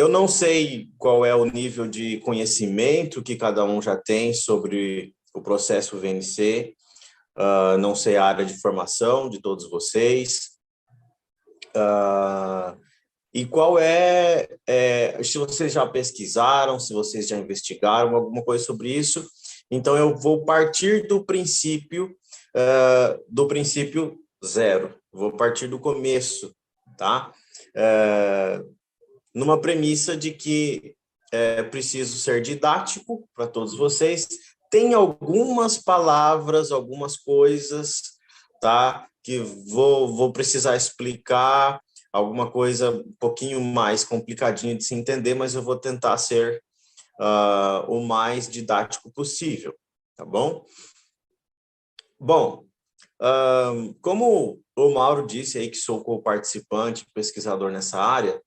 Eu não sei qual é o nível de conhecimento que cada um já tem sobre o processo VNC, não sei a área de formação de todos vocês, e qual se vocês já pesquisaram, se vocês já investigaram alguma coisa sobre isso. Então, eu vou partir do princípio zero, vou partir do começo, tá? Numa premissa de que é preciso ser didático para todos vocês. Tem algumas palavras, algumas coisas, tá? Que vou precisar explicar, alguma coisa um pouquinho mais complicadinha de se entender, mas eu vou tentar ser o mais didático possível, tá bom? Bom, como o Mauro disse aí que sou co-participante, pesquisador nessa área,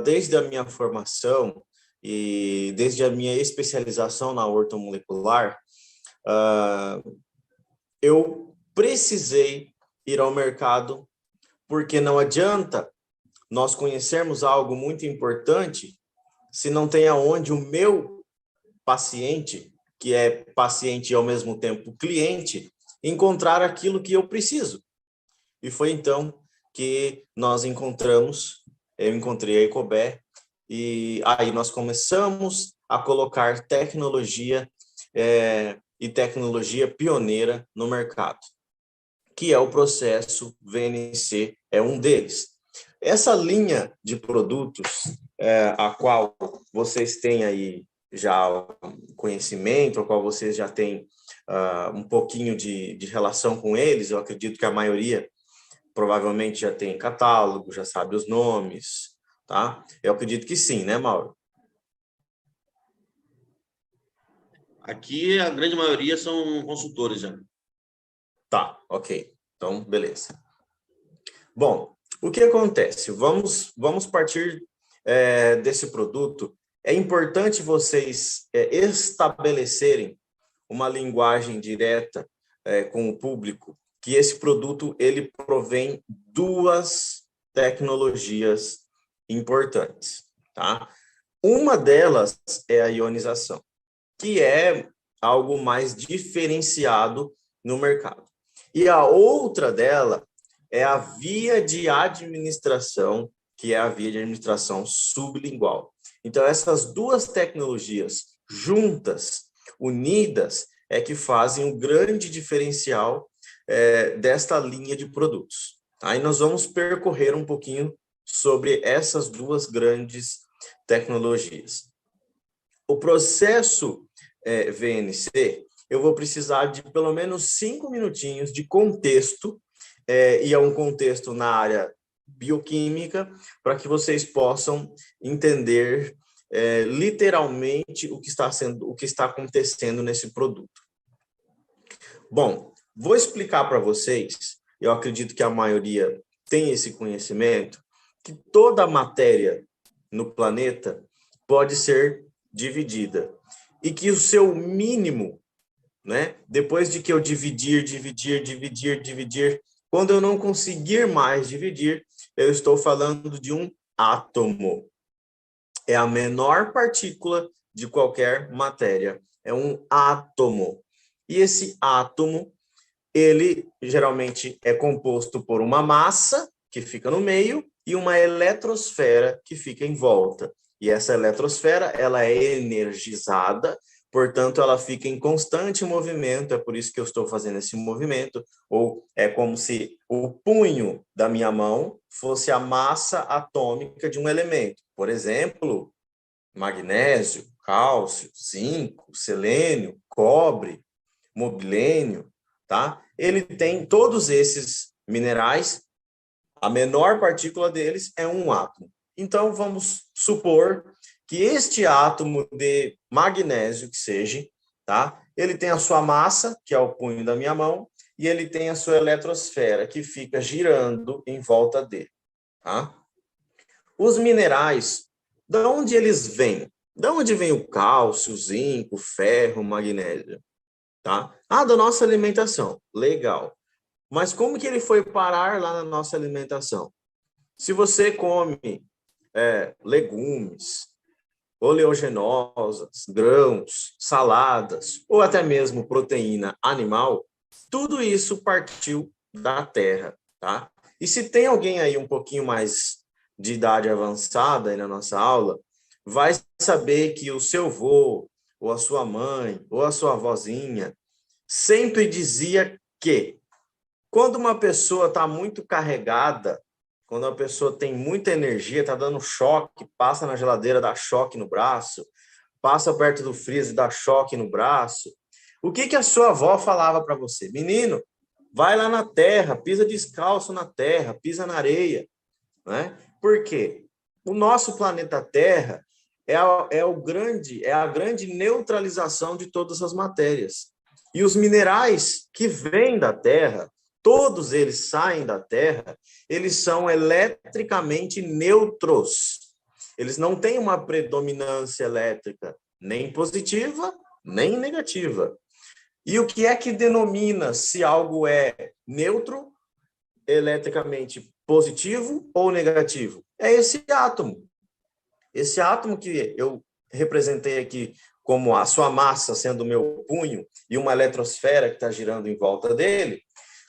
desde a minha formação e desde a minha especialização na ortomolecular, eu precisei ir ao mercado, porque não adianta nós conhecermos algo muito importante se não tem aonde o meu paciente, que é paciente e ao mesmo tempo cliente, encontrar aquilo que eu preciso. E foi então que eu encontrei a Ecobé, e aí nós começamos a colocar tecnologia e tecnologia pioneira no mercado, que é o processo VNC, é um deles. Essa linha de produtos, a qual vocês têm aí já conhecimento, a qual vocês já têm um pouquinho de relação com eles, eu acredito que a maioria provavelmente já tem catálogo, já sabe os nomes, tá? Eu acredito que sim, né, Mauro? Aqui, a grande maioria são consultores já. Tá, ok. Então, beleza. Bom, o que acontece? Vamos partir desse produto. É importante vocês estabelecerem uma linguagem direta com o público, que esse produto ele provém duas tecnologias importantes, tá? Uma delas é a ionização, que é algo mais diferenciado no mercado. E a outra dela é a via de administração, que é a via de administração sublingual. Então, essas duas tecnologias juntas, unidas, é que fazem o grande diferencial desta linha de produtos. Aí nós vamos percorrer um pouquinho sobre essas duas grandes tecnologias. O processo VNC, eu vou precisar de pelo menos 5 minutinhos de contexto, e é um contexto na área bioquímica, para que vocês possam entender literalmente o que está acontecendo nesse produto. Bom, vou explicar para vocês, eu acredito que a maioria tem esse conhecimento, que toda a matéria no planeta pode ser dividida. E que o seu mínimo, né? Depois de que eu dividir, quando eu não conseguir mais dividir, eu estou falando de um átomo. É a menor partícula de qualquer matéria. É um átomo. E esse átomo, ele geralmente é composto por uma massa, que fica no meio, e uma eletrosfera, que fica em volta. E essa eletrosfera, ela é energizada, portanto, ela fica em constante movimento, é por isso que eu estou fazendo esse movimento, ou é como se o punho da minha mão fosse a massa atômica de um elemento. Por exemplo, magnésio, cálcio, zinco, selênio, cobre, mobilênio, tá? Ele tem todos esses minerais, a menor partícula deles é um átomo. Então, vamos supor que este átomo de magnésio, que seja, tá? Ele tem a sua massa, que é o punho da minha mão, e ele tem a sua eletrosfera, que fica girando em volta dele, tá? Os minerais, de onde eles vêm? De onde vem o cálcio, o zinco, o ferro, o magnésio? Tá? Da nossa alimentação. Legal. Mas como que ele foi parar lá na nossa alimentação? Se você come legumes, oleaginosas, grãos, saladas, ou até mesmo proteína animal, tudo isso partiu da terra, tá? E se tem alguém aí um pouquinho mais de idade avançada aí na nossa aula, vai saber que o seu avô, ou a sua mãe, ou a sua avózinha, sempre dizia que quando uma pessoa está muito carregada, quando uma pessoa tem muita energia, está dando choque, passa na geladeira, dá choque no braço, passa perto do freezer, dá choque no braço. O que a sua avó falava para você? Menino, vai lá na terra, pisa descalço na terra, pisa na areia, né? Por quê? O nosso planeta Terra é a grande neutralização de todas as matérias. E os minerais que vêm da Terra, todos eles saem da Terra, eles são eletricamente neutros. Eles não têm uma predominância elétrica, nem positiva, nem negativa. E o que é que denomina se algo é neutro, eletricamente positivo ou negativo? É esse átomo. Esse átomo que eu representei aqui como a sua massa sendo o meu punho e uma eletrosfera que está girando em volta dele,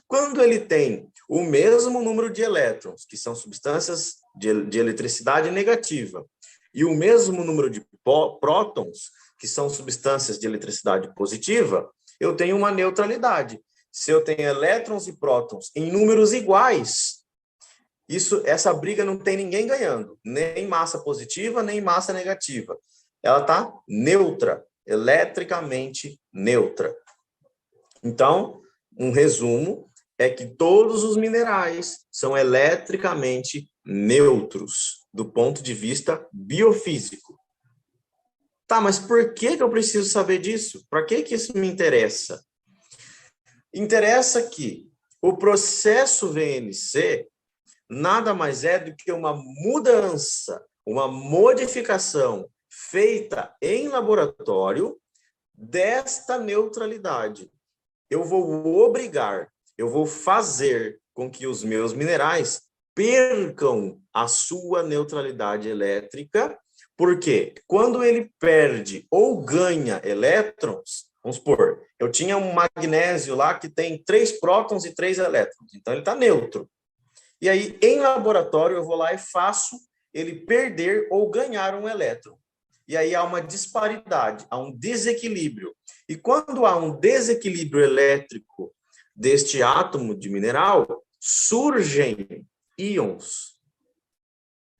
quando ele tem o mesmo número de elétrons, que são substâncias de eletricidade negativa, e o mesmo número de prótons, que são substâncias de eletricidade positiva, eu tenho uma neutralidade. Se eu tenho elétrons e prótons em números iguais, essa briga não tem ninguém ganhando, nem massa positiva, nem massa negativa. Ela está neutra, eletricamente neutra. Então, um resumo é que todos os minerais são eletricamente neutros, do ponto de vista biofísico. Tá, mas por que eu preciso saber disso? Para que isso me interessa? Interessa que o processo VNC nada mais é do que uma mudança, uma modificação feita em laboratório desta neutralidade. Eu vou fazer com que os meus minerais percam a sua neutralidade elétrica, porque quando ele perde ou ganha elétrons, vamos supor, eu tinha um magnésio lá que tem 3 prótons e 3 elétrons, então ele está neutro. E aí, em laboratório, eu vou lá e faço ele perder ou ganhar um elétron. E aí há uma disparidade, há um desequilíbrio. E quando há um desequilíbrio elétrico deste átomo de mineral, surgem íons.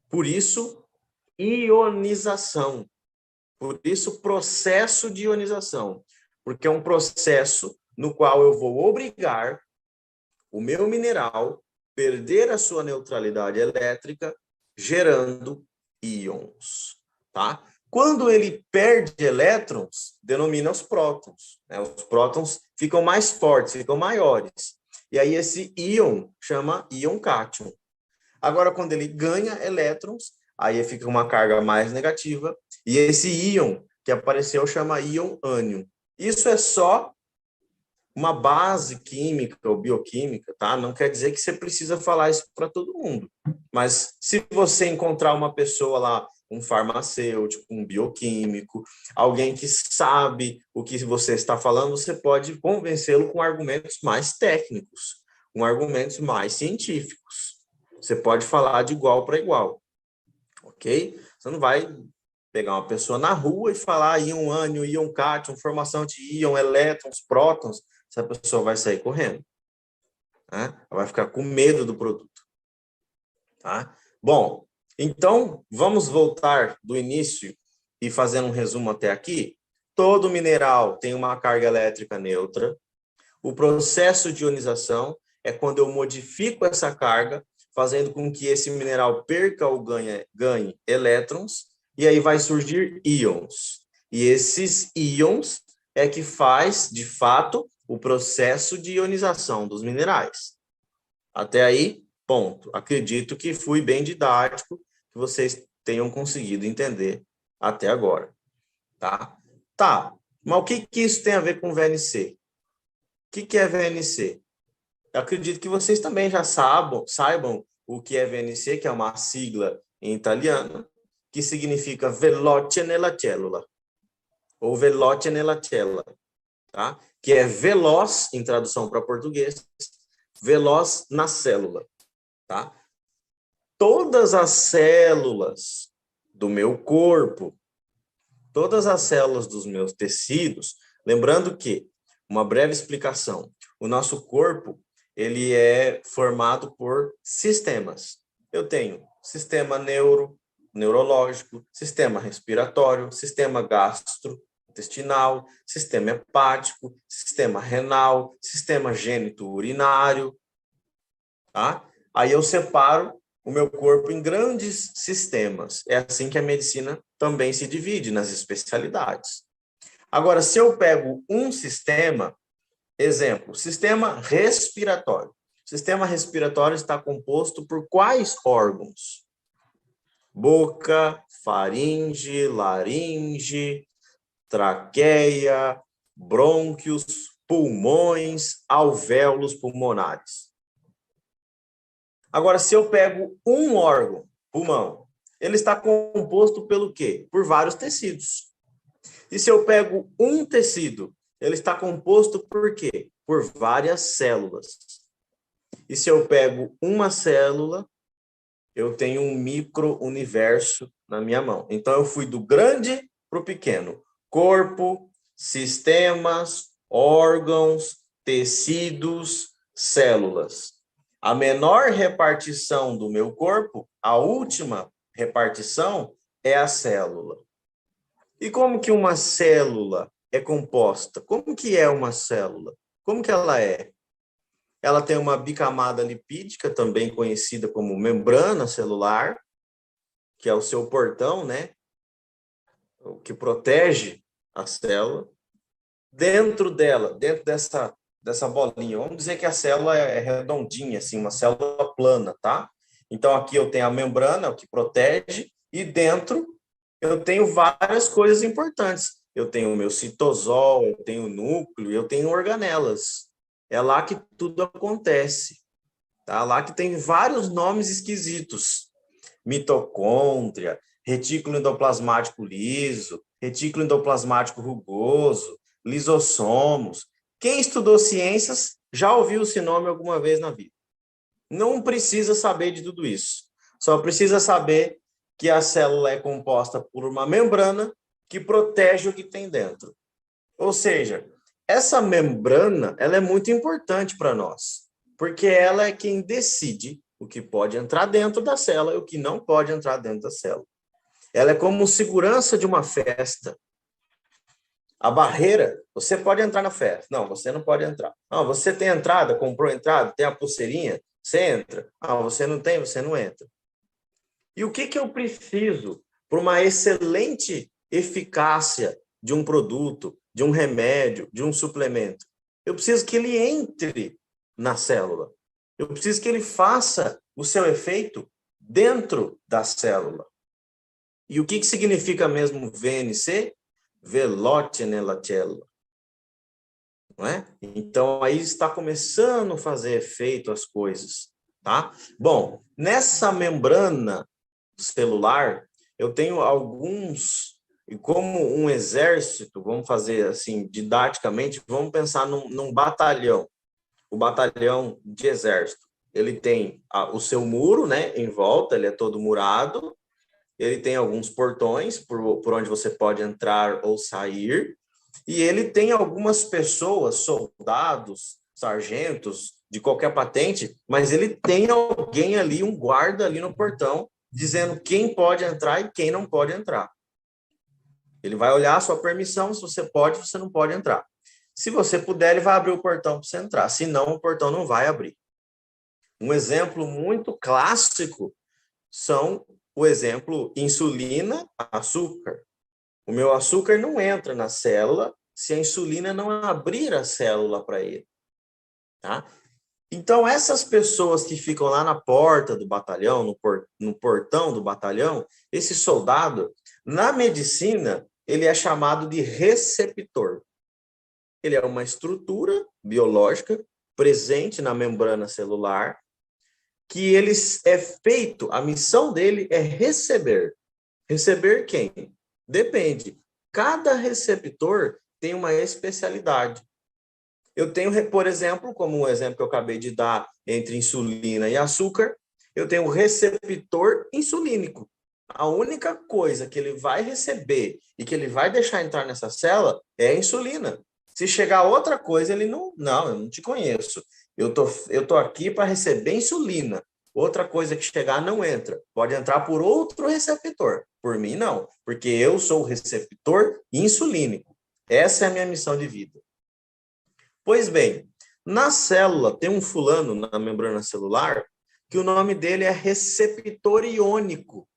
Por isso, ionização. Por isso, processo de ionização. Porque é um processo no qual eu vou obrigar o meu mineral perder a sua neutralidade elétrica, gerando íons, tá? Quando ele perde elétrons, denomina os prótons, né? Os prótons ficam mais fortes, ficam maiores. E aí esse íon chama íon cátion. Agora, quando ele ganha elétrons, aí fica uma carga mais negativa, e esse íon que apareceu chama íon ânion. Isso é só uma base química ou bioquímica, tá? Não quer dizer que você precisa falar isso para todo mundo. Mas se você encontrar uma pessoa lá, um farmacêutico, um bioquímico, alguém que sabe o que você está falando, você pode convencê-lo com argumentos mais técnicos, com argumentos mais científicos. Você pode falar de igual para igual, ok? Você não vai pegar uma pessoa na rua e falar íon ânion, íon cátion, formação de íon, elétrons, prótons, essa pessoa vai sair correndo, né? Ela vai ficar com medo do produto, tá? Bom, então vamos voltar do início e fazendo um resumo até aqui. Todo mineral tem uma carga elétrica neutra. O processo de ionização é quando eu modifico essa carga, fazendo com que esse mineral perca ou ganhe elétrons, e aí vai surgir íons. E esses íons é que faz, de fato, o processo de ionização dos minerais. Até aí, ponto. Acredito que fui bem didático, que vocês tenham conseguido entender até agora. Tá? Tá, mas o que isso tem a ver com VNC? O que é VNC? Eu acredito que vocês também já saibam o que é VNC, que é uma sigla em italiano, que significa veloce nella cellula, ou veloce nella cella, tá? Que é veloz, em tradução para português, veloz na célula, tá? Todas as células do meu corpo, todas as células dos meus tecidos, lembrando que, uma breve explicação, o nosso corpo, ele é formado por sistemas. Eu tenho sistema neurológico, sistema respiratório, sistema gastrointestinal, sistema hepático, sistema renal, sistema gênito-urinário, tá? Aí eu separo o meu corpo em grandes sistemas. É assim que a medicina também se divide nas especialidades. Agora, se eu pego um sistema, exemplo, sistema respiratório. O sistema respiratório está composto por quais órgãos? Boca, faringe, laringe, traqueia, brônquios, pulmões, alvéolos pulmonares. Agora, se eu pego um órgão, pulmão, ele está composto pelo quê? Por vários tecidos. E se eu pego um tecido, ele está composto por quê? Por várias células. E se eu pego uma célula, eu tenho um micro-universo na minha mão. Então, eu fui do grande para o pequeno. Corpo, sistemas, órgãos, tecidos, células. A menor repartição do meu corpo, a última repartição, é a célula. E como que uma célula é composta? Como que é uma célula? Como que ela é? Ela tem uma bicamada lipídica, também conhecida como membrana celular, que é o seu portão, né? O que protege a célula. Dentro dela, dentro dessa bolinha, vamos dizer que a célula é redondinha, assim, uma célula plana, tá? Então, aqui eu tenho a membrana, o que protege, e dentro eu tenho várias coisas importantes. Eu tenho o meu citosol, eu tenho o núcleo, eu tenho organelas. É lá que tudo acontece. Tá? Lá que tem vários nomes esquisitos. Mitocôndria, retículo endoplasmático liso, retículo endoplasmático rugoso, lisossomos. Quem estudou ciências já ouviu esse nome alguma vez na vida. Não precisa saber de tudo isso. Só precisa saber que a célula é composta por uma membrana que protege o que tem dentro. Ou seja, essa membrana, ela é muito importante para nós, porque ela é quem decide o que pode entrar dentro da célula e o que não pode entrar dentro da célula. Ela é como segurança de uma festa. A barreira, você pode entrar na festa. Não, você não pode entrar. Não, você tem entrada, comprou entrada, tem a pulseirinha, você entra. Ah, você não tem, você não entra. E o que eu preciso para uma excelente eficácia de um produto, de um remédio, de um suplemento? Eu preciso que ele entre na célula. Eu preciso que ele faça o seu efeito dentro da célula. E o que significa mesmo VNC? Veloce nella cellula. Não é? Então, aí está começando a fazer efeito as coisas. Tá? Bom, nessa membrana celular, eu tenho alguns, e como um exército, vamos fazer assim, didaticamente, vamos pensar num batalhão, o batalhão de exército. Ele tem o seu muro, né, em volta, ele é todo murado, ele tem alguns portões por onde você pode entrar ou sair, e ele tem algumas pessoas, soldados, sargentos, de qualquer patente, mas ele tem alguém ali, um guarda ali no portão, dizendo quem pode entrar e quem não pode entrar. Ele vai olhar a sua permissão, se você pode, você não pode entrar. Se você puder, ele vai abrir o portão para você entrar, senão o portão não vai abrir. Um exemplo muito clássico são o exemplo insulina, açúcar. O meu açúcar não entra na célula se a insulina não abrir a célula para ele. Tá? Então, essas pessoas que ficam lá na porta do batalhão, no portão do batalhão, esse soldado, na medicina, ele é chamado de receptor. Ele é uma estrutura biológica presente na membrana celular que ele é feito, a missão dele é receber. Receber quem? Depende. Cada receptor tem uma especialidade. Eu tenho, por exemplo, como um exemplo que eu acabei de dar entre insulina e açúcar, eu tenho o receptor insulínico. A única coisa que ele vai receber e que ele vai deixar entrar nessa célula é a insulina. Se chegar outra coisa, ele não, eu não te conheço. Eu tô aqui para receber insulina. Outra coisa que chegar não entra. Pode entrar por outro receptor. Por mim, não. Porque eu sou o receptor insulínico. Essa é a minha missão de vida. Pois bem, na célula tem um fulano na membrana celular que o nome dele é receptor iônico.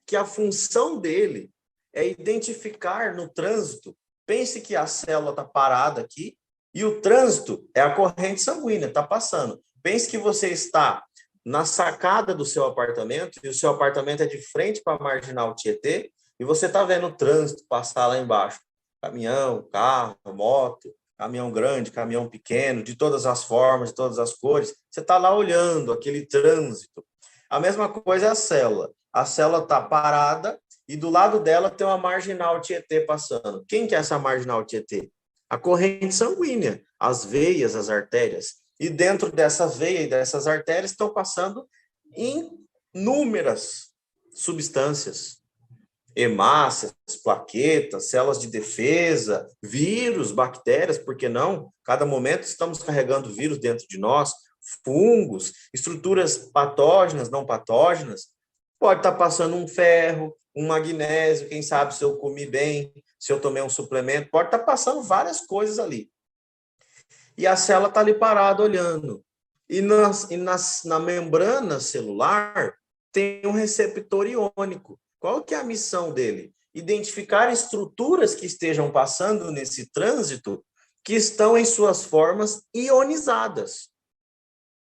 Que a função dele é identificar no trânsito. Pense que a célula está parada aqui e o trânsito é a corrente sanguínea, está passando. Pense que você está na sacada do seu apartamento e o seu apartamento é de frente para a Marginal Tietê e você está vendo o trânsito passar lá embaixo. Caminhão, carro, moto, caminhão grande, caminhão pequeno, de todas as formas, de todas as cores. Você está lá olhando aquele trânsito. A mesma coisa é a célula. A célula está parada e do lado dela tem uma marginal Tietê passando. Quem que é essa marginal Tietê? A corrente sanguínea, as veias, as artérias. E dentro dessa veia e dessas artérias estão passando inúmeras substâncias. Hemácias, plaquetas, células de defesa, vírus, bactérias, por que não? Cada momento estamos carregando vírus dentro de nós, fungos, estruturas patógenas, não patógenas. Pode estar passando um ferro, um magnésio, quem sabe se eu comi bem, se eu tomei um suplemento, pode estar passando várias coisas ali. E a célula está ali parada olhando. E na membrana celular tem um receptor iônico. Qual que é a missão dele? Identificar estruturas que estejam passando nesse trânsito que estão em suas formas ionizadas.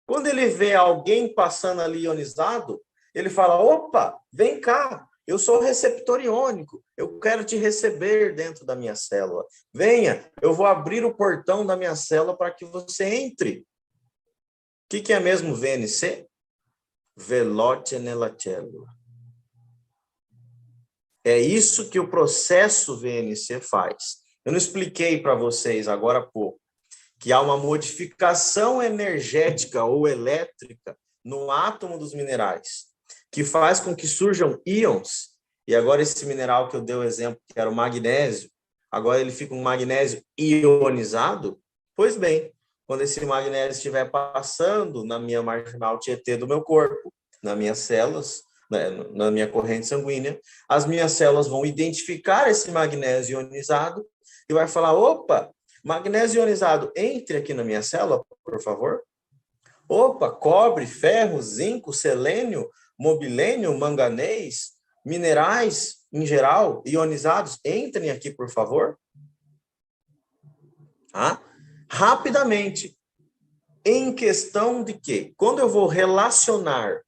Quando ele vê alguém passando ali ionizado, ele fala, opa, vem cá, eu sou receptor iônico, eu quero te receber dentro da minha célula. Venha, eu vou abrir o portão da minha célula para que você entre. O que é mesmo VNC? Veloce nella cellula. É isso que o processo VNC faz. Eu não expliquei para vocês agora há pouco que há uma modificação energética ou elétrica no átomo dos minerais, que faz com que surjam íons, e agora esse mineral que eu dei o exemplo, que era o magnésio, agora ele fica um magnésio ionizado. Pois bem, quando esse magnésio estiver passando na minha marginal Tietê do meu corpo, nas minhas células, na minha corrente sanguínea, as minhas células vão identificar esse magnésio ionizado e vai falar, opa, magnésio ionizado, entre aqui na minha célula, por favor. Opa, cobre, ferro, zinco, selênio, mobilênio, manganês, minerais em geral, ionizados, entrem aqui, por favor. Rapidamente, em questão de que, quando eu vou relacionar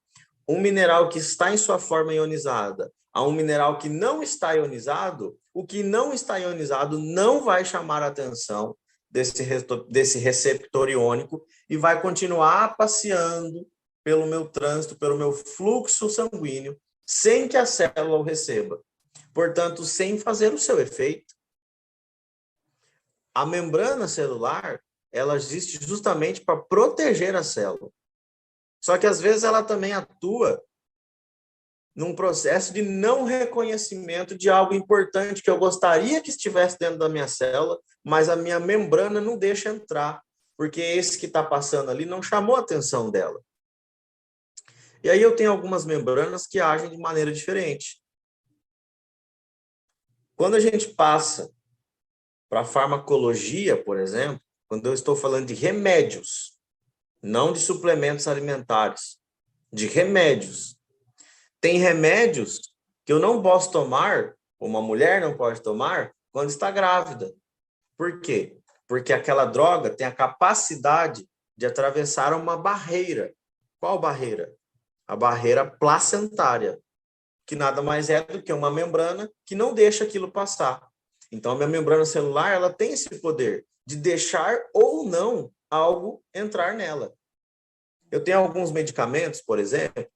um mineral que está em sua forma ionizada a um mineral que não está ionizado, o que não está ionizado não vai chamar a atenção desse receptor iônico e vai continuar passeando pelo meu trânsito, pelo meu fluxo sanguíneo, sem que a célula o receba. Portanto, sem fazer o seu efeito. A membrana celular, ela existe justamente para proteger a célula. Só que, às vezes, ela também atua num processo de não reconhecimento de algo importante que eu gostaria que estivesse dentro da minha célula, mas a minha membrana não deixa entrar, porque esse que está passando ali não chamou a atenção dela. E aí eu tenho algumas membranas que agem de maneira diferente. Quando a gente passa para a farmacologia, por exemplo, quando eu estou falando de remédios, não de suplementos alimentares, de remédios. Tem remédios que eu não posso tomar, uma mulher não pode tomar, quando está grávida. Por quê? Porque aquela droga tem a capacidade de atravessar uma barreira. Qual barreira? A barreira placentária, que nada mais é do que uma membrana que não deixa aquilo passar. Então, a minha membrana celular, ela tem esse poder de deixar ou não algo entrar nela. Eu tenho alguns medicamentos, por exemplo,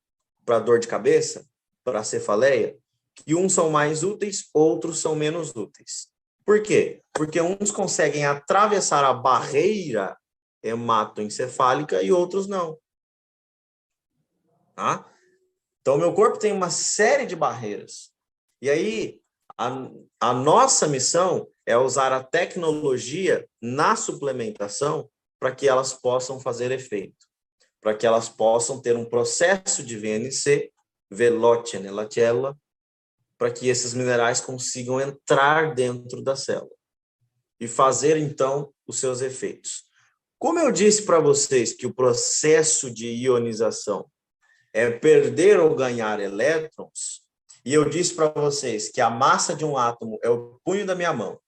para dor de cabeça, para cefaleia, que uns são mais úteis, outros são menos úteis. Por quê? Porque uns conseguem atravessar a barreira hematoencefálica e outros não. Tá? Então, meu corpo tem uma série de barreiras. E aí, a nossa missão é usar a tecnologia na suplementação para que elas possam fazer efeito, para que elas possam ter um processo de VNC, veloce nella cellula, para que esses minerais consigam entrar dentro da célula e fazer, então, os seus efeitos. Como eu disse para vocês que o processo de ionização é perder ou ganhar elétrons, e eu disse para vocês que a massa de um átomo é o punho da minha mão,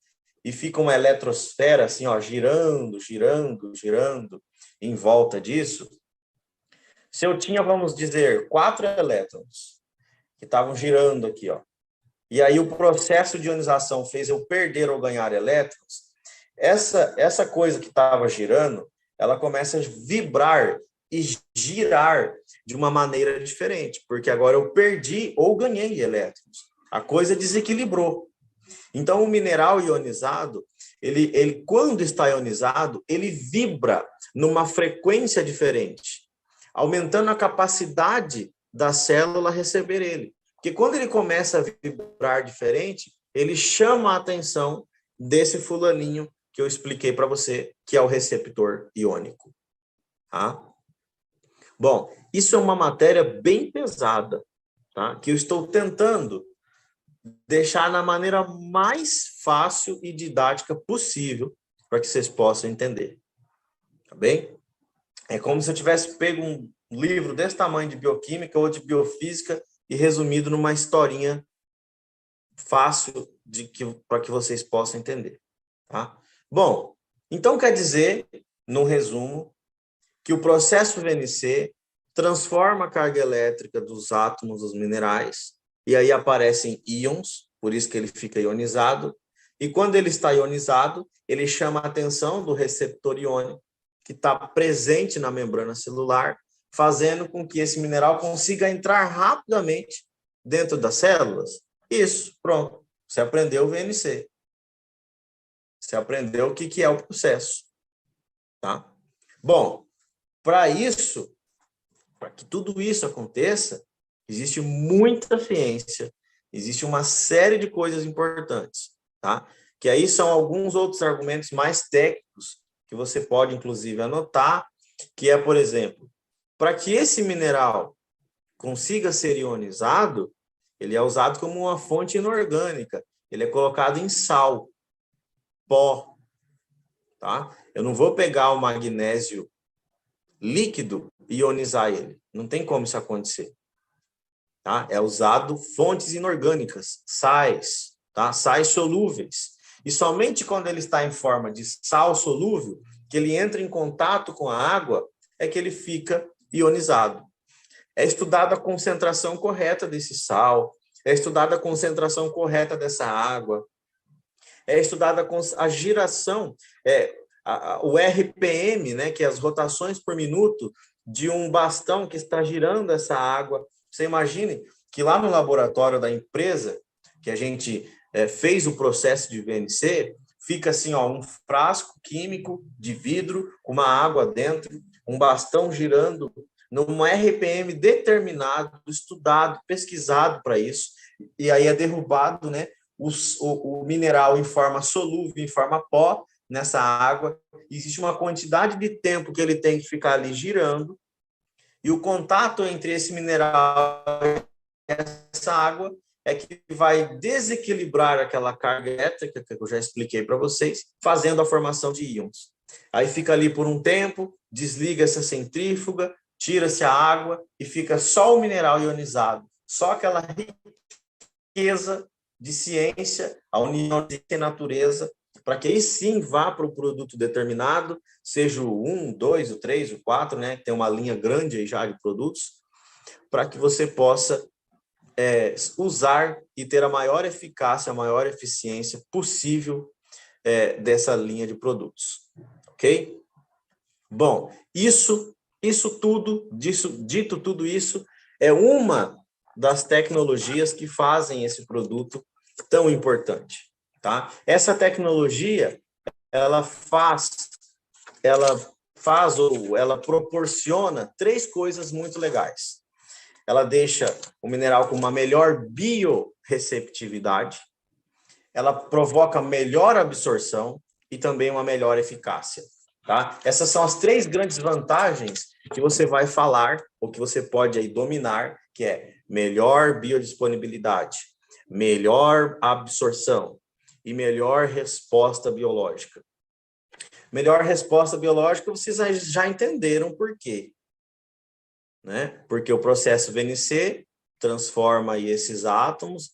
e fica uma eletrosfera assim, ó, girando, girando, girando em volta disso. Se eu tinha, vamos dizer, 4 elétrons que estavam girando aqui, ó, e aí o processo de ionização fez eu perder ou ganhar elétrons, essa coisa que estava girando, ela começa a vibrar e girar de uma maneira diferente, porque agora eu perdi ou ganhei elétrons. A coisa desequilibrou. Então, o mineral ionizado, ele quando está ionizado, ele vibra numa frequência diferente, aumentando a capacidade da célula receber ele. Porque quando ele começa a vibrar diferente, ele chama a atenção desse fulaninho que eu expliquei para você, que é o receptor iônico. Tá? Bom, isso é uma matéria bem pesada, tá? Que eu estou tentando deixar na maneira mais fácil e didática possível para que vocês possam entender. Tá bem? É como se eu tivesse pego um livro desse tamanho de bioquímica ou de biofísica e resumido numa historinha fácil para que vocês possam entender. Tá? Bom, então quer dizer, no resumo, que o processo VNC transforma a carga elétrica dos átomos dos minerais e aí aparecem íons, por isso que ele fica ionizado. E quando ele está ionizado, ele chama a atenção do receptor iônico, que está presente na membrana celular, fazendo com que esse mineral consiga entrar rapidamente dentro das células. Isso, pronto. Você aprendeu o VNC. Você aprendeu o que é o processo. Tá? Bom, para isso, para que tudo isso aconteça, existe muita ciência, existe uma série de coisas importantes, tá? Que aí são alguns outros argumentos mais técnicos que você pode, inclusive, anotar, que é, por exemplo, para que esse mineral consiga ser ionizado, ele é usado como uma fonte inorgânica, ele é colocado em sal, pó, tá? Eu não vou pegar o magnésio líquido e ionizar ele. Não tem como isso acontecer. Tá? É usado fontes inorgânicas, sais, tá? Sais solúveis. E somente quando ele está em forma de sal solúvel, que ele entra em contato com a água, é que ele fica ionizado. É estudada a concentração correta desse sal, é estudada a concentração correta dessa água, é estudada a giração, o RPM, né, que é as rotações por minuto de um bastão que está girando essa água. Você imagine que lá no laboratório da empresa, que a gente fez o processo de VNC, fica assim, ó, um frasco químico de vidro com uma água dentro, um bastão girando num RPM determinado, estudado, pesquisado para isso, e aí é derrubado, né, o mineral em forma solúvel, em forma pó, nessa água. Existe uma quantidade de tempo que ele tem que ficar ali girando, e o contato entre esse mineral e essa água é que vai desequilibrar aquela carga elétrica que eu já expliquei para vocês, fazendo a formação de íons. Aí fica ali por um tempo, desliga essa centrífuga, tira-se a água e fica só o mineral ionizado. Só aquela riqueza de ciência, a união de natureza, para que aí sim vá para o produto determinado, seja o 1, 2, o 3, o 4, né? Tem uma linha grande aí já de produtos, para que você possa usar e ter a maior eficácia, a maior eficiência possível dessa linha de produtos. Ok? Bom, isso Dito tudo isso, é uma das tecnologias que fazem esse produto tão importante, tá? Essa tecnologia, ela ela proporciona três coisas muito legais. Ela deixa o mineral com uma melhor biorreceptividade, ela provoca melhor absorção e também uma melhor eficácia, tá? Essas são as três grandes vantagens que você vai falar, ou que você pode aí dominar, que é melhor biodisponibilidade, melhor absorção e melhor resposta biológica. Melhor resposta biológica, vocês já entenderam por quê, né? Porque o processo VNC transforma aí esses átomos,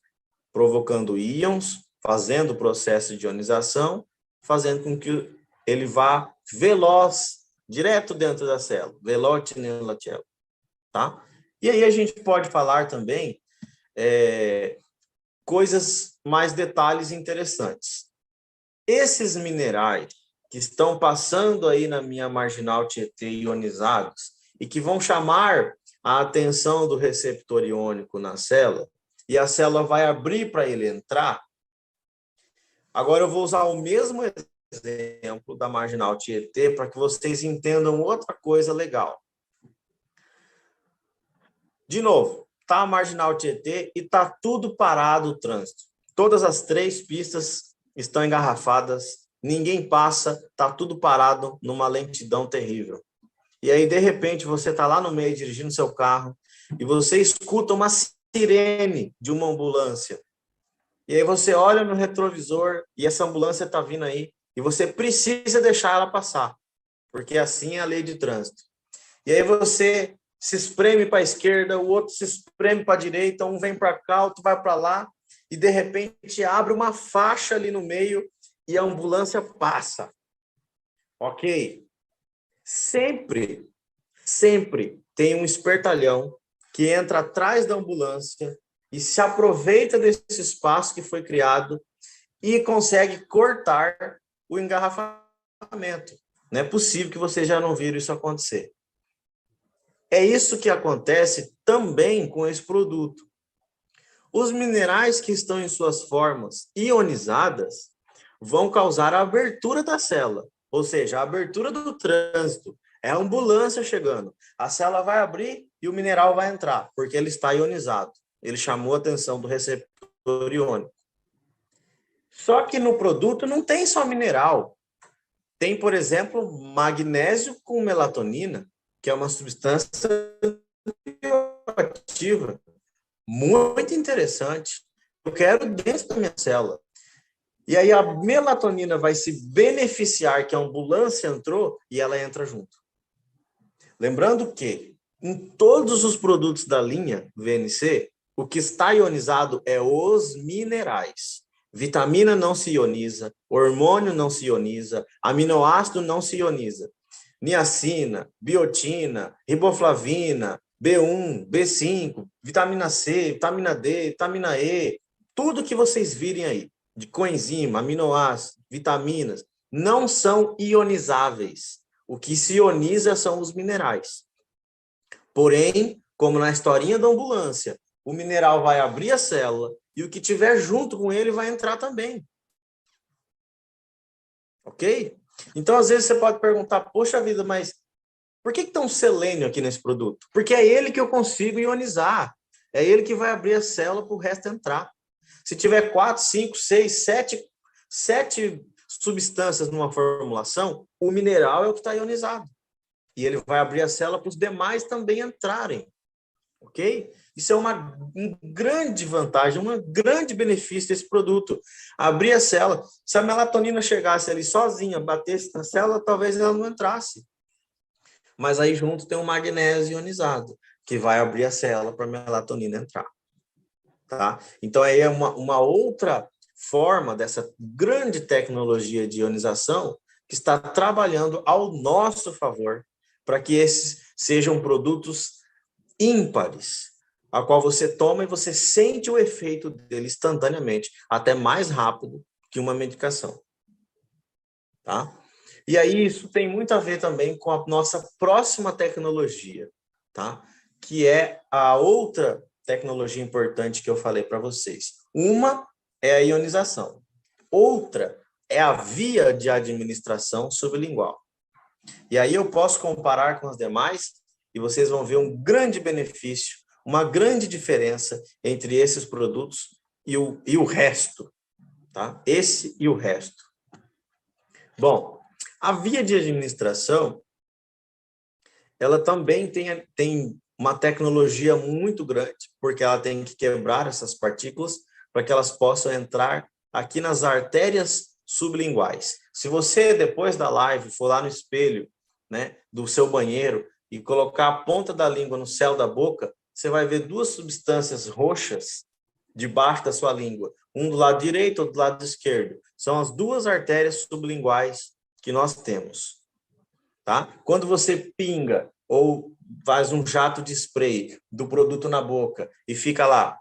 provocando íons, fazendo o processo de ionização, fazendo com que ele vá veloz, direto dentro da célula, veloce nella cellula, tá? E aí a gente pode falar também detalhes interessantes. Esses minerais que estão passando aí na minha marginal Tietê ionizados e que vão chamar a atenção do receptor iônico na célula, e a célula vai abrir para ele entrar. Agora eu vou usar o mesmo exemplo da marginal Tietê para que vocês entendam outra coisa legal. De novo, tá a marginal Tietê e tá tudo parado o trânsito. Todas as três pistas estão engarrafadas, ninguém passa, tá tudo parado numa lentidão terrível. E aí, de repente, você está lá no meio dirigindo seu carro e você escuta uma sirene de uma ambulância. E aí você olha no retrovisor e essa ambulância está vindo aí e você precisa deixar ela passar, porque assim é a lei de trânsito. E aí você se espreme para a esquerda, o outro se espreme para a direita, um vem para cá, outro vai para lá, e de repente abre uma faixa ali no meio e a ambulância passa. Ok? Sempre tem um espertalhão que entra atrás da ambulância e se aproveita desse espaço que foi criado e consegue cortar o engarrafamento. Não é possível que vocês já não viram isso acontecer. É isso que acontece também com esse produto. Os minerais que estão em suas formas ionizadas vão causar a abertura da célula, ou seja, a abertura do trânsito. É a ambulância chegando. A célula vai abrir e o mineral vai entrar, porque ele está ionizado. Ele chamou a atenção do receptor iônico. Só que no produto não tem só mineral. Tem, por exemplo, magnésio com melatonina, que é uma substância bioativa muito interessante. Eu quero dentro da minha célula. E aí a melatonina vai se beneficiar que a ambulância entrou e ela entra junto. Lembrando que em todos os produtos da linha VNC, o que está ionizado é os minerais. Vitamina não se ioniza, hormônio não se ioniza, aminoácido não se ioniza. Niacina, biotina, riboflavina, B1, B5, vitamina C, vitamina D, vitamina E, tudo que vocês virem aí, de coenzima, aminoácidos, vitaminas, não são ionizáveis. O que se ioniza são os minerais. Porém, como na historinha da ambulância, o mineral vai abrir a célula e o que tiver junto com ele vai entrar também. Ok? Então, às vezes você pode perguntar, poxa vida, mas por que tem um selênio aqui nesse produto? Porque é ele que eu consigo ionizar. É ele que vai abrir a célula para o resto entrar. Se tiver 4, 5, 6, 7 substâncias numa formulação, o mineral é o que está ionizado. E ele vai abrir a célula para os demais também entrarem. Ok? Isso é uma grande vantagem, um grande benefício desse produto. Abrir a célula. Se a melatonina chegasse ali sozinha, batesse na célula, talvez ela não entrasse. Mas aí junto tem um magnésio ionizado, que vai abrir a célula para a melatonina entrar. Tá? Então, aí é uma outra forma dessa grande tecnologia de ionização que está trabalhando ao nosso favor para que esses sejam produtos ímpares, a qual você toma e você sente o efeito dele instantaneamente, até mais rápido que uma medicação. Tá? E aí isso tem muito a ver também com a nossa próxima tecnologia, tá? Que é a outra tecnologia importante que eu falei para vocês. Uma é a ionização. Outra é a via de administração sublingual. E aí eu posso comparar com as demais e vocês vão ver um grande benefício, uma grande diferença entre esses produtos e o resto, tá? Esse e o resto. Bom, a via de administração, ela também tem uma tecnologia muito grande, porque ela tem que quebrar essas partículas para que elas possam entrar aqui nas artérias sublinguais. Se você, depois da live, for lá no espelho, né, do seu banheiro e colocar a ponta da língua no céu da boca, você vai ver duas substâncias roxas debaixo da sua língua, um do lado direito, outro do lado esquerdo. São as duas artérias sublinguais que nós temos, tá? Quando você pinga ou faz um jato de spray do produto na boca e fica lá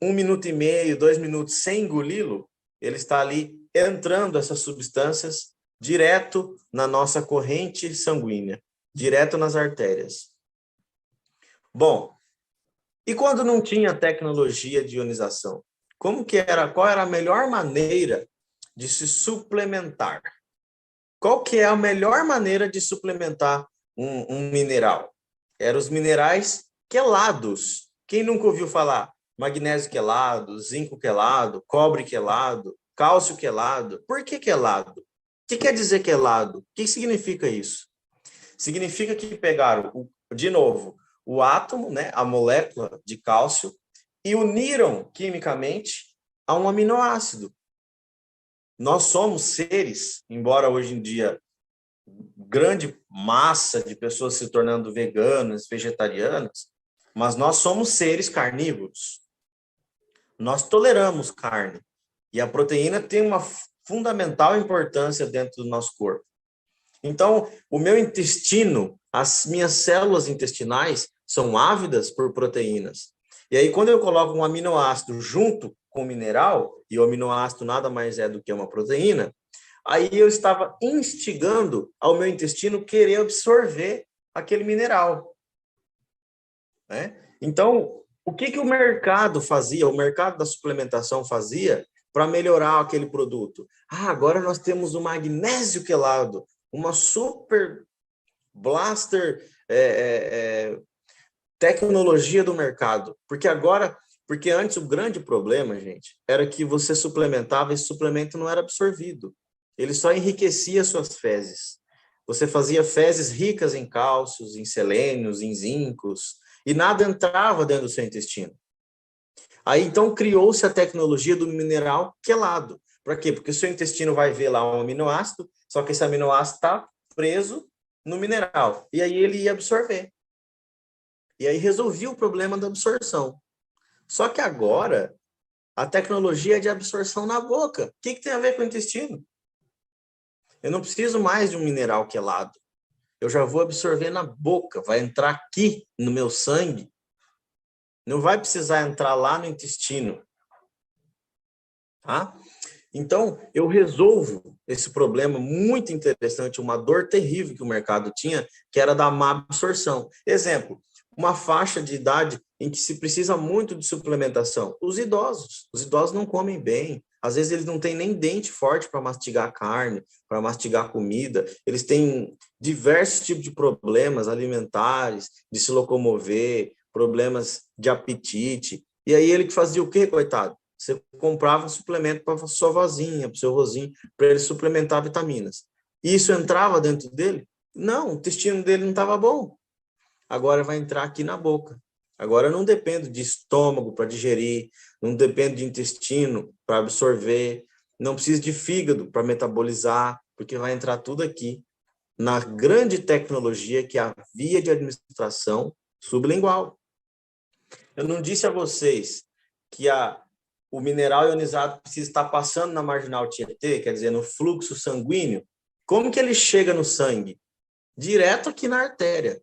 1,5 minutos, 2 minutos sem engoli-lo, ele está ali entrando essas substâncias direto na nossa corrente sanguínea, direto nas artérias. Bom, e quando não tinha tecnologia de ionização? Qual era a melhor maneira de se suplementar? Qual que é a melhor maneira de suplementar um mineral? Eram os minerais quelados. Quem nunca ouviu falar? Magnésio quelado, zinco quelado, cobre quelado, cálcio quelado. Por que quelado? O que quer dizer quelado? O que significa isso? Significa que pegaram, de novo, o átomo, né, a molécula de cálcio, e uniram quimicamente a um aminoácido. Nós somos seres, embora hoje em dia grande massa de pessoas se tornando veganas, vegetarianas, mas nós somos seres carnívoros. Nós toleramos carne. E a proteína tem uma fundamental importância dentro do nosso corpo. Então, o meu intestino, as minhas células intestinais são ávidas por proteínas. E aí, quando eu coloco um aminoácido junto com o mineral, e o aminoácido nada mais é do que uma proteína, aí eu estava instigando ao meu intestino querer absorver aquele mineral, né? Então, o que o mercado fazia, o mercado da suplementação fazia para melhorar aquele produto? Agora nós temos o magnésio quelado, uma super blaster tecnologia do mercado. Porque antes o grande problema, gente, era que você suplementava e esse suplemento não era absorvido. Ele só enriquecia suas fezes. Você fazia fezes ricas em cálcios, em selênios, em zincos, e nada entrava dentro do seu intestino. Aí, então, criou-se a tecnologia do mineral quelado. Para quê? Porque o seu intestino vai ver lá um aminoácido, só que esse aminoácido está preso no mineral. E aí ele ia absorver. E aí resolvia o problema da absorção. Só que agora, a tecnologia é de absorção na boca. O que tem a ver com o intestino? Eu não preciso mais de um mineral quelado. Eu já vou absorver na boca, vai entrar aqui no meu sangue. Não vai precisar entrar lá no intestino. Tá? Então, eu resolvo esse problema muito interessante, uma dor terrível que o mercado tinha, que era da má absorção. Exemplo, uma faixa de idade em que se precisa muito de suplementação. Os idosos. Os idosos não comem bem. Às vezes eles não têm nem dente forte para mastigar carne, para mastigar comida. Eles têm diversos tipos de problemas alimentares, de se locomover, problemas de apetite. E aí ele que fazia o quê, coitado? Você comprava um suplemento para sua vozinha, para o seu rosinho, para ele suplementar vitaminas. E isso entrava dentro dele? Não, o intestino dele não estava bom. Agora vai entrar aqui na boca. Agora eu não dependo de estômago para digerir, não dependo de intestino para absorver, não preciso de fígado para metabolizar, porque vai entrar tudo aqui na grande tecnologia que é a via de administração sublingual. Eu não disse a vocês que o mineral ionizado precisa estar passando na marginal Tietê, quer dizer, no fluxo sanguíneo. Como que ele chega no sangue? Direto aqui na artéria.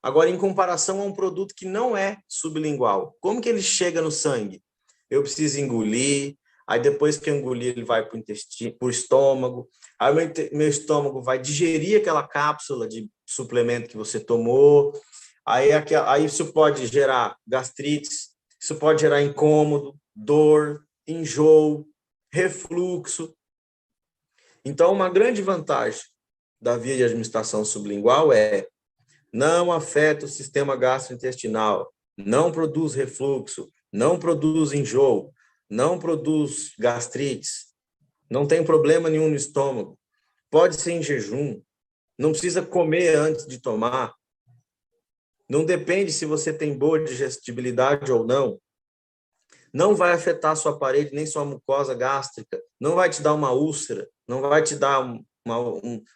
Agora, em comparação a um produto que não é sublingual, como que ele chega no sangue? Eu preciso engolir, aí depois que eu engolir, ele vai para o intestino, para o estômago, aí meu estômago vai digerir aquela cápsula de suplemento que você tomou, aí isso pode gerar gastrites, isso pode gerar incômodo, dor, enjoo, refluxo. Então, uma grande vantagem da via de administração sublingual é não afeta o sistema gastrointestinal, não produz refluxo, não produz enjoo, não produz gastrites, não tem problema nenhum no estômago, pode ser em jejum, não precisa comer antes de tomar, não depende se você tem boa digestibilidade ou não, não vai afetar sua parede nem sua mucosa gástrica, não vai te dar uma úlcera, não vai te dar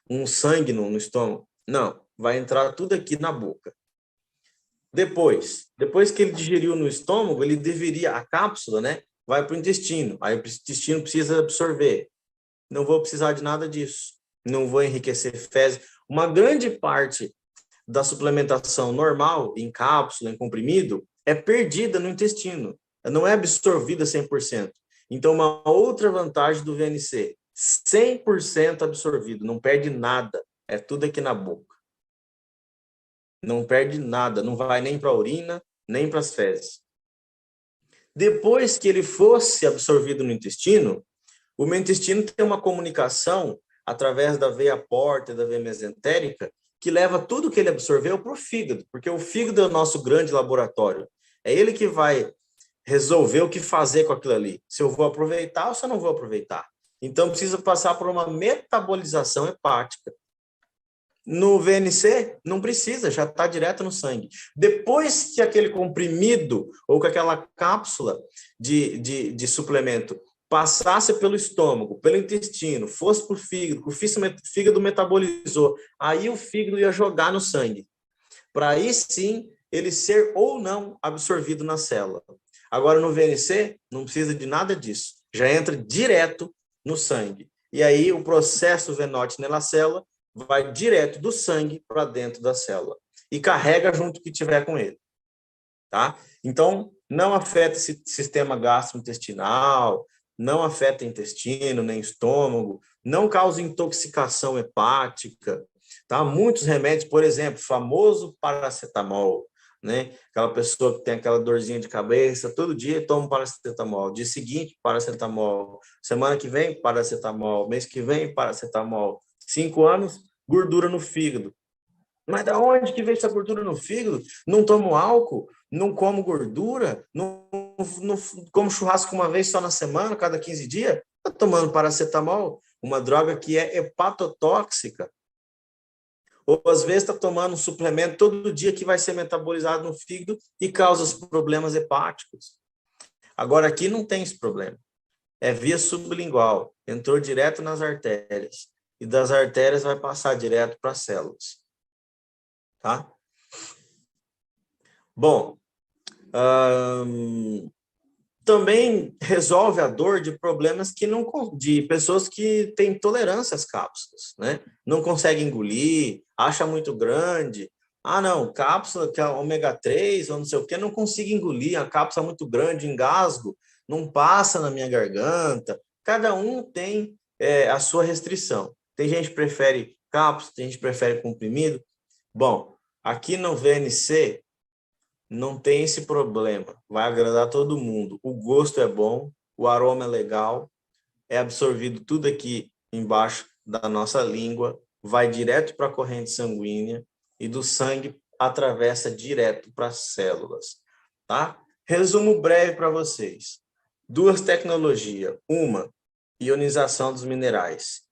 um sangue no estômago, não, vai entrar tudo aqui na boca. Depois que ele digeriu no estômago, ele deveria, a cápsula, né, vai para o intestino, aí o intestino precisa absorver. Não vou precisar de nada disso, não vou enriquecer fezes. Uma grande parte da suplementação normal, em cápsula, em comprimido, é perdida no intestino, não é absorvida 100%. Então, uma outra vantagem do VNC, 100% absorvido, não perde nada, é tudo aqui na boca. Não perde nada, não vai nem para a urina, nem para as fezes. Depois que ele fosse absorvido no intestino, o meu intestino tem uma comunicação através da veia porta e da veia mesentérica que leva tudo que ele absorveu para o fígado, porque o fígado é o nosso grande laboratório. É ele que vai resolver o que fazer com aquilo ali. Se eu vou aproveitar ou se eu não vou aproveitar. Então, precisa passar por uma metabolização hepática. No VNC, não precisa, já está direto no sangue. Depois que aquele comprimido ou que aquela cápsula de suplemento passasse pelo estômago, pelo intestino, fosse para o fígado, o fígado metabolizou, aí o fígado ia jogar no sangue, para aí sim ele ser ou não absorvido na célula. Agora, no VNC, não precisa de nada disso, já entra direto no sangue. E aí o processo venote na célula vai direto do sangue para dentro da célula e carrega junto o que tiver com ele, tá? Então, não afeta esse sistema gastrointestinal, não afeta intestino, nem estômago, não causa intoxicação hepática, tá? Muitos remédios, por exemplo, famoso paracetamol, né? Aquela pessoa que tem aquela dorzinha de cabeça, todo dia toma paracetamol, dia seguinte, paracetamol, semana que vem, paracetamol, mês que vem, paracetamol, 5 anos, gordura no fígado. Mas da onde que veio essa gordura no fígado? Não tomo álcool, não como gordura, não como churrasco uma vez só na semana, cada 15 dias. Está tomando paracetamol, uma droga que é hepatotóxica. Ou às vezes está tomando um suplemento todo dia que vai ser metabolizado no fígado e causa problemas hepáticos. Agora aqui não tem esse problema. É via sublingual, entrou direto nas artérias. E das artérias vai passar direto para as células. Tá? Bom, também resolve a dor de problemas que não, de pessoas que têm intolerância às cápsulas, né? Não conseguem engolir, acha muito grande. Ah, não, cápsula que é ômega 3 ou não sei o que, não consigo engolir, a cápsula é muito grande, engasgo, não passa na minha garganta. Cada um tem a sua restrição. Tem gente que prefere cápsula, tem gente que prefere comprimido. Bom, aqui no VNC não tem esse problema, vai agradar todo mundo. O gosto é bom, o aroma é legal, é absorvido tudo aqui embaixo da nossa língua, vai direto para a corrente sanguínea e do sangue atravessa direto para as células, tá? Resumo breve para vocês. 2 tecnologias. Uma, ionização dos minerais.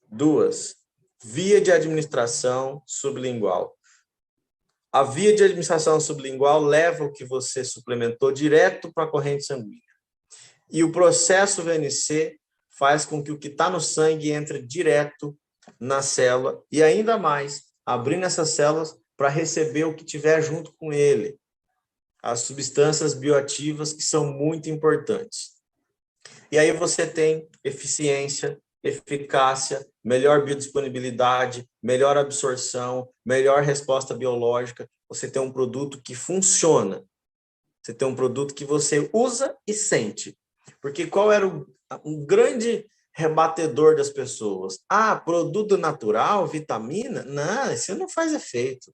2, via de administração sublingual. A via de administração sublingual leva o que você suplementou direto para a corrente sanguínea. E o processo VNC faz com que o que está no sangue entre direto na célula e ainda mais, abrindo essas células para receber o que tiver junto com ele. As substâncias bioativas que são muito importantes. E aí você tem eficiência, eficácia, melhor biodisponibilidade, melhor absorção, melhor resposta biológica. Você tem um produto que funciona. Você tem um produto que você usa e sente. Porque qual era o grande rebatedor das pessoas? Ah, produto natural, vitamina? Não, isso não faz efeito.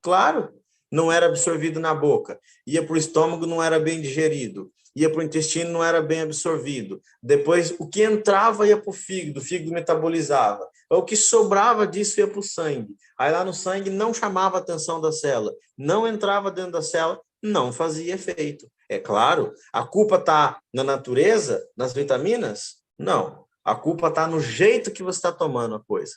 Claro, não era absorvido na boca. Ia para o estômago, não era bem digerido. Ia para o intestino, não era bem absorvido. Depois, o que entrava ia para o fígado metabolizava. O que sobrava disso ia para o sangue. Aí lá no sangue não chamava a atenção da célula, não entrava dentro da célula, não fazia efeito. É claro, a culpa está na natureza, nas vitaminas? Não. A culpa está no jeito que você está tomando a coisa.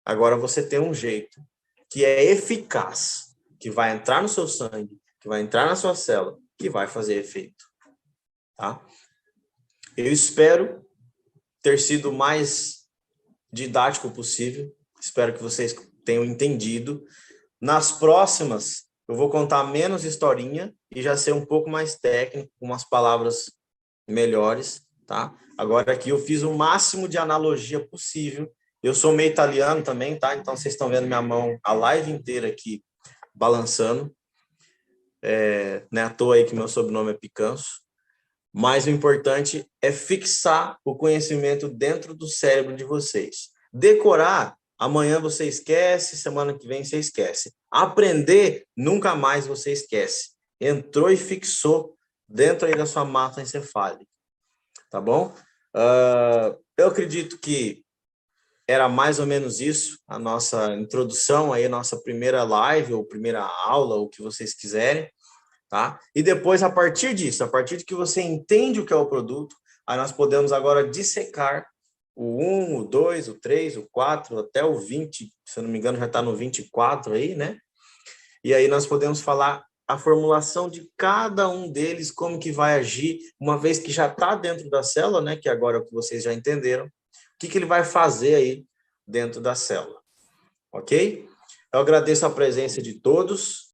Agora você tem um jeito que é eficaz, que vai entrar no seu sangue, que vai entrar na sua célula, que vai fazer efeito. Tá? Eu espero ter sido o mais didático possível. Espero que vocês tenham entendido. Nas próximas, eu vou contar menos historinha e já ser um pouco mais técnico, com umas palavras melhores, tá? Agora aqui eu fiz o máximo de analogia possível. Eu sou meio italiano também, tá? Então vocês estão vendo minha mão a live inteira aqui balançando. Não é à toa aí que meu sobrenome é Picanso. Mas o importante é fixar o conhecimento dentro do cérebro de vocês. Decorar, amanhã você esquece, semana que vem você esquece. Aprender, nunca mais você esquece. Entrou e fixou dentro aí da sua massa encefálica. Tá bom? Eu acredito que era mais ou menos isso, a nossa introdução, aí, a nossa primeira live, ou primeira aula, o que vocês quiserem, tá? E depois, a partir disso, a partir de que você entende o que é o produto, aí nós podemos agora dissecar o 1, o 2, o 3, o 4, até o 20, se eu não me engano, já está no 24 aí, né? E aí nós podemos falar a formulação de cada um deles, como que vai agir, uma vez que já está dentro da célula, né? Que agora é o que vocês já entenderam, o que ele vai fazer aí dentro da célula, ok? Eu agradeço a presença de todos,